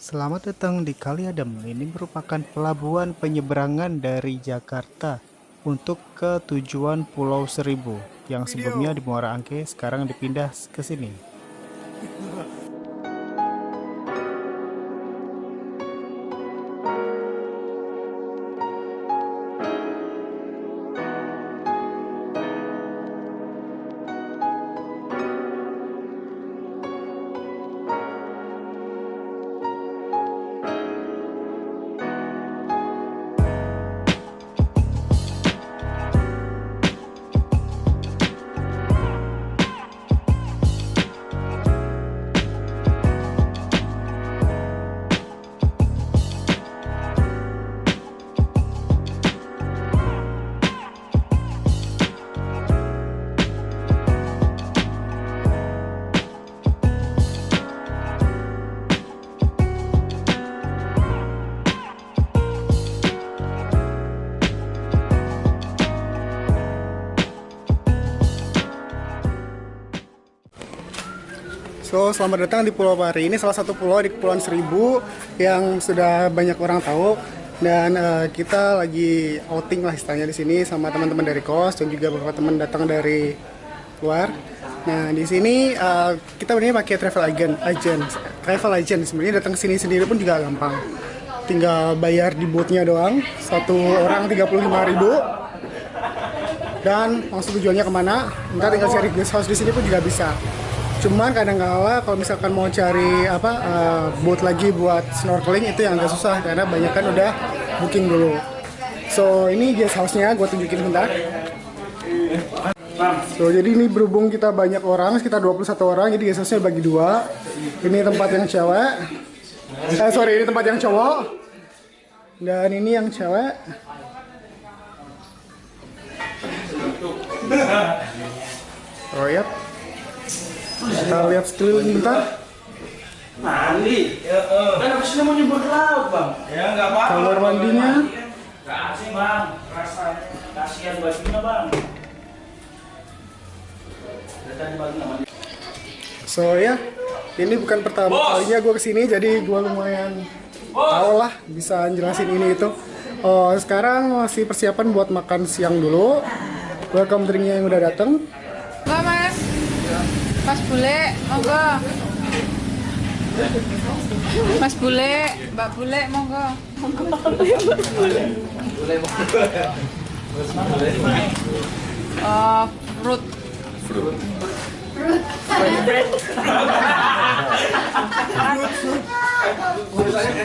Selamat datang di Kali Adem. Ini merupakan pelabuhan penyeberangan dari Jakarta untuk ke tujuan Pulau Seribu yang sebelumnya di Muara Angke, sekarang dipindah ke sini. So, selamat datang di Pulau Pari. Ini salah satu pulau di Kepulauan Seribu yang sudah banyak orang tahu. Dan kita lagi outing lah istilahnya di sini sama teman-teman dari kos dan juga beberapa teman datang dari luar. Nah, di sini kita benar pakai travel agent. Sebenarnya datang ke sini sendiri pun juga gampang. Tinggal bayar di boatnya doang. Satu orang 35.000. Dan langsung tujuannya kemana? Ntar tinggal cari guest house di sini pun juga bisa. Cuman kadang-kala kalau misalkan mau cari boat lagi buat snorkeling itu yang agak susah karena banyak kan udah booking dulu. So ini guest house-nya, gue tunjukin sebentar. So jadi ini berhubung kita banyak orang, sekitar 21 orang, jadi guest house-nya bagi dua. Ini tempat yang cewek. Ini tempat yang cowok. Dan ini yang cewek. Oh ya. Kita lihat sekeliling bentar. Mandi. Kan habis ini mau nyebur ke laut, Bang. Ya enggak apa-apa. Kamar mandinya. Enggak asing, Bang. Rasanya kasihan bajunya, Bang. So ya, ini bukan pertama kalinya gue kesini, jadi gue lumayan tahu lah bisa jelasin ini itu. Sekarang masih persiapan buat makan siang dulu. Welcome drinknya yang udah dateng. Enggak, Mas. Mas Bule, monggo. Mas Bule, Mbak Bule, monggo. Fruit.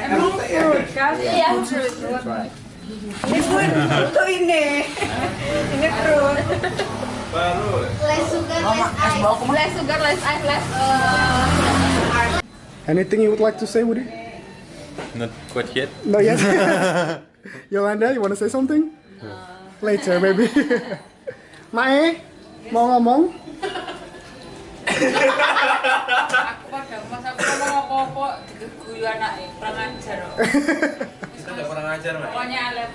Emang fruit kan? Iya, fruit. Ini fruit tuh ini. Ini fruit. Less sugar, less ice. Anything you would like to say, Woody? Not quite yet. No yet. Yolanda, you wanna say something? Later, maybe. Mae, mau ngomong? Aku pada mas aku ngomong apa-apa diguyu anake, kurang ajar. Kita nggak pernah ngajar, Mbak. Pokoknya alep.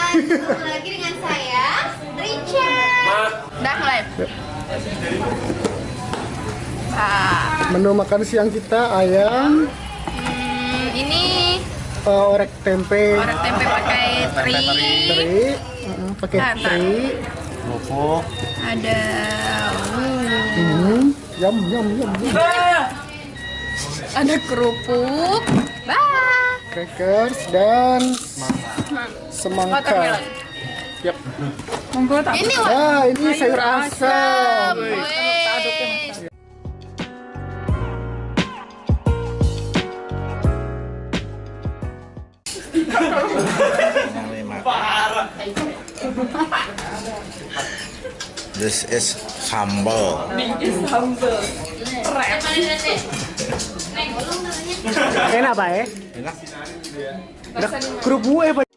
Ketemu lagi dengan saya, Richard. Dah mulai. Menu makan siang kita ayam, Ini orek tempe, pakai teri. pakai teri, Kerupuk. Ada yum. ada kerupuk. Crackers dan semangka. Watermelon. Yap. Monggo tak. Ini Ini sayur asam. This is sambal. Enak Pak ya? Enak. Kerupuk Pak.